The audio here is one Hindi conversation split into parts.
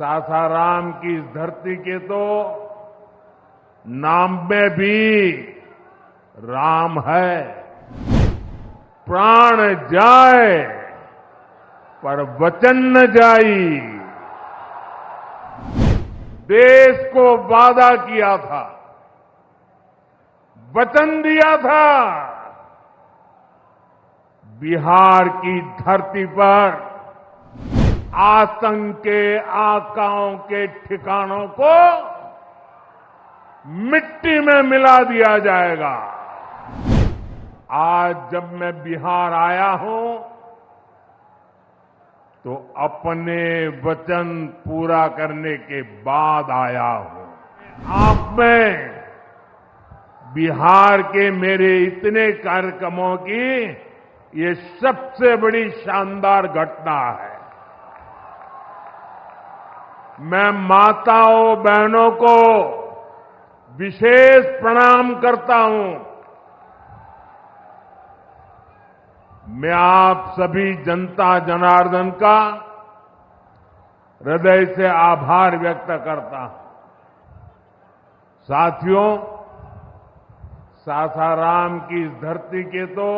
सासाराम की इस धरती के तो नाम में भी राम है। प्राण जाए पर वचन न जाई। देश को वादा किया था, वचन दिया था, बिहार की धरती पर आतंक के आकाओं के ठिकानों को मिट्टी में मिला दिया जाएगा। आज जब मैं बिहार आया हूं तो अपने वचन पूरा करने के बाद आया हूं। आप में बिहार के मेरे इतने कार्यक्रमों की ये सबसे बड़ी शानदार घटना है। मैं माताओं बहनों को विशेष प्रणाम करता हूं। मैं आप सभी जनता जनार्दन का हृदय से आभार व्यक्त करता हूं। साथियों, सासाराम की इस धरती के तो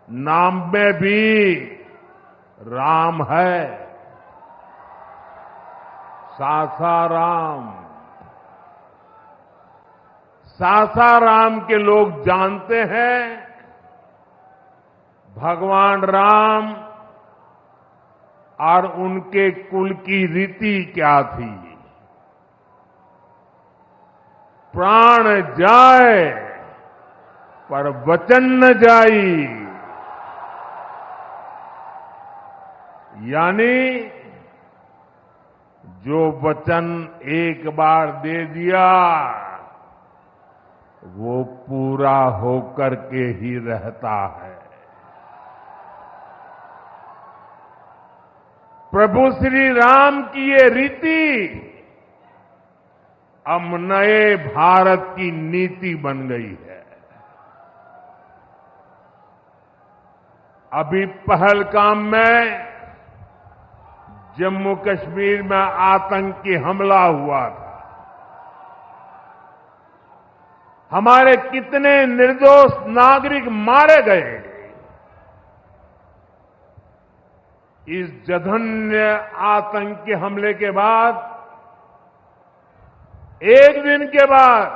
नाम में भी राम है। सासाराम, सासाराम के लोग जानते हैं भगवान राम और उनके कुल की रीति क्या थी। प्राण जाए पर वचन न जाई। यानी जो वचन एक बार दे दिया वो पूरा होकर के ही रहता है। प्रभु श्री राम की ये रीति अब नए भारत की नीति बन गई है। अभी पहलगाम में जम्मू कश्मीर में आतंकी हमला हुआ था। हमारे कितने निर्दोष नागरिक मारे गए। इस जघन्य आतंकी हमले के बाद एक दिन के बाद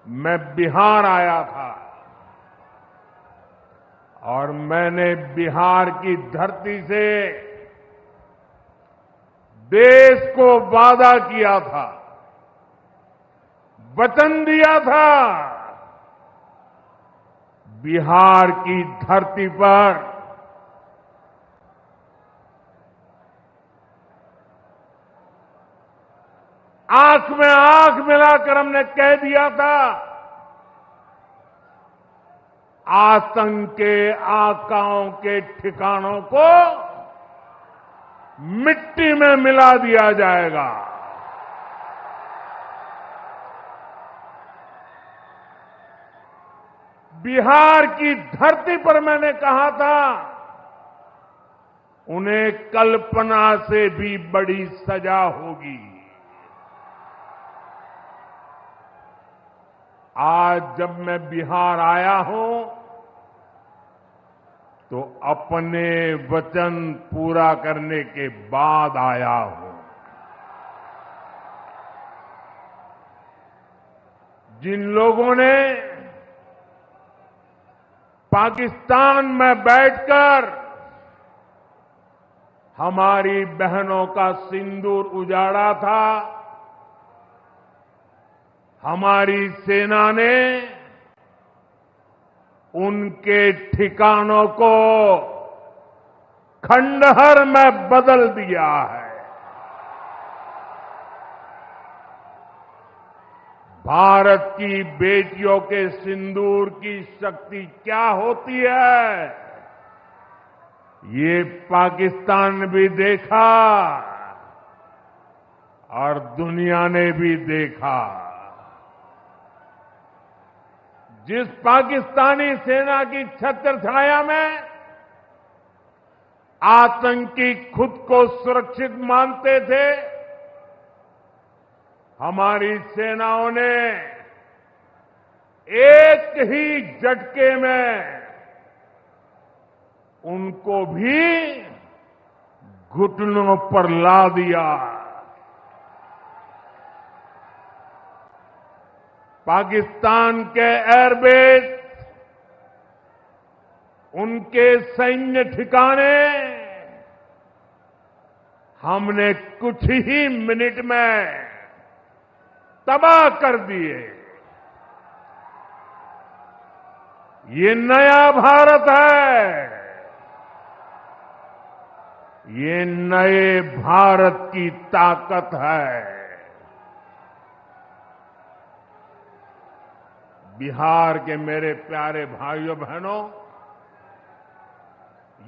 मैं बिहार आया था और मैंने बिहार की धरती से देश को वादा किया था, वचन दिया था, बिहार की धरती पर आंख में आंख मिलाकर हमने कह दिया था, आतंक के आकाओं के ठिकानों को मिट्टी में मिला दिया जाएगा। बिहार की धरती पर मैंने कहा था, उन्हें कल्पना से भी बड़ी सजा होगी। आज जब मैं बिहार आया हूं तो अपने वचन पूरा करने के बाद आया हूं। जिन लोगों ने पाकिस्तान में बैठकर हमारी बहनों का सिंदूर उजाड़ा था, हमारी सेना ने उनके ठिकानों को खंडहर में बदल दिया है। भारत की बेटियों के सिंदूर की शक्ति क्या होती है, ये पाकिस्तान ने भी देखा और दुनिया ने भी देखा। जिस पाकिस्तानी सेना की छत्र छाया में आतंकी खुद को सुरक्षित मानते थे, हमारी सेनाओं ने एक ही झटके में उनको भी घुटनों पर ला दिया। पाकिस्तान के एयरबेस, उनके सैन्य ठिकाने हमने कुछ ही मिनट में तबाह कर दिए। ये नया भारत है, ये नए भारत की ताकत है। बिहार के मेरे प्यारे भाइयों बहनों,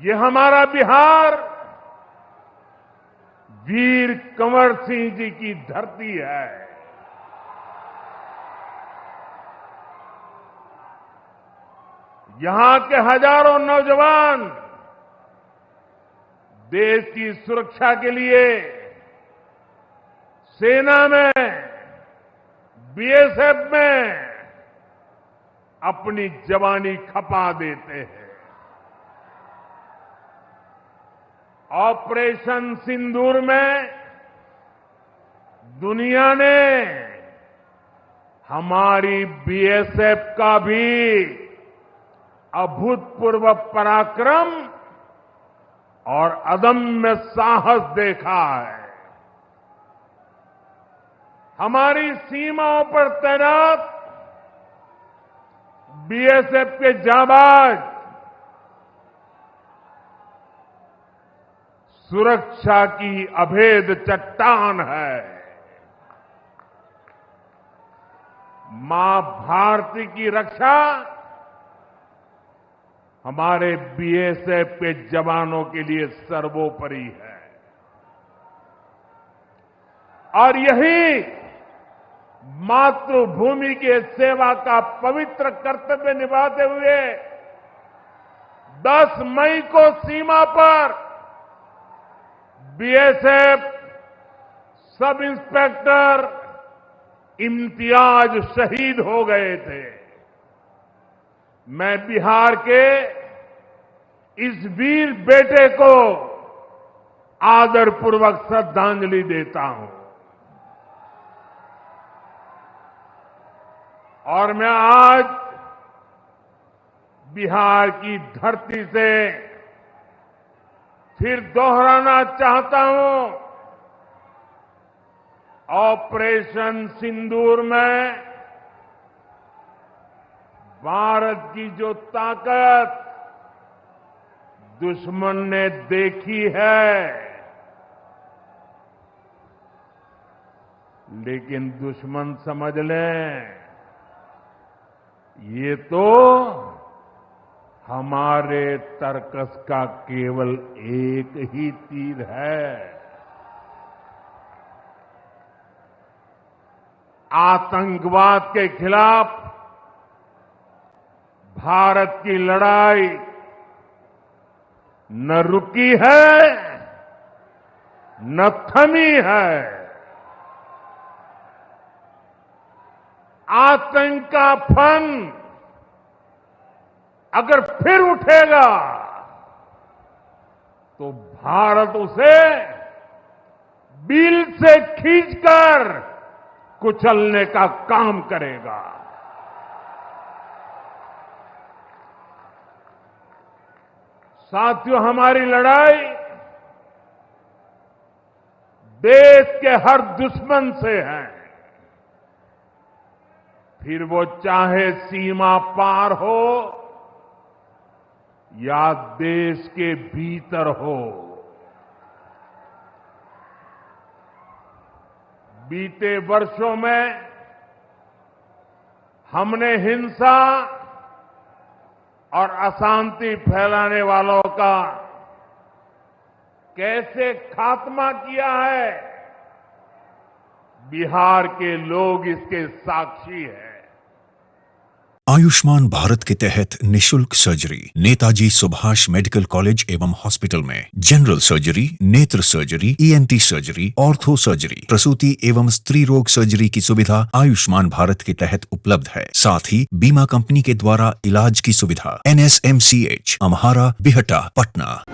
ये हमारा बिहार वीर कंवर सिंह जी की धरती है। यहां के हजारों नौजवान देश की सुरक्षा के लिए सेना में, बीएसएफ में अपनी जवानी खपा देते हैं। ऑपरेशन सिंदूर में दुनिया ने हमारी बीएसएफ का भी अभूतपूर्व पराक्रम और अदम्य साहस देखा है। हमारी सीमाओं पर तैनात बीएसएफ के जाबाज सुरक्षा की अभेद चट्टान है। मां भारती की रक्षा हमारे बीएसएफ के जवानों के लिए सर्वोपरि है। और यही मातृभूमि के सेवा का पवित्र कर्तव्य निभाते हुए 10 मई को सीमा पर बीएसएफ सब इंस्पेक्टर इम्तियाज शहीद हो गए थे। मैं बिहार के इस वीर बेटे को आदरपूर्वक श्रद्धांजलि देता हूं। और मैं आज बिहार की धरती से फिर दोहराना चाहता हूं, ऑपरेशन सिंदूर में भारत की जो ताकत दुश्मन ने देखी है, लेकिन दुश्मन समझ लें ये तो हमारे तर्कस का केवल एक ही तीर है। आतंकवाद के खिलाफ भारत की लड़ाई न रुकी है न थमी है। आतंक का फन अगर फिर उठेगा तो भारत उसे बिल से खींचकर कुचलने का काम करेगा। साथियों, हमारी लड़ाई देश के हर दुश्मन से है, फिर वो चाहे सीमा पार हो या देश के भीतर हो। बीते वर्षों में हमने हिंसा और अशांति फैलाने वालों का कैसे खात्मा किया है, बिहार के लोग इसके साक्षी हैं। आयुष्मान भारत के तहत निशुल्क surgery Netaji Subhash medical college एवं हॉस्पिटल में जनरल सर्जरी, नेत्र surgery, ENT surgery, ortho surgery, प्रसूति एवं स्त्री रोग सर्जरी की सुविधा आयुष्मान भारत के तहत उपलब्ध है। साथ ही बीमा कंपनी के द्वारा इलाज की सुविधा। NSMCH, अम्हारा, बिहटा, पटना।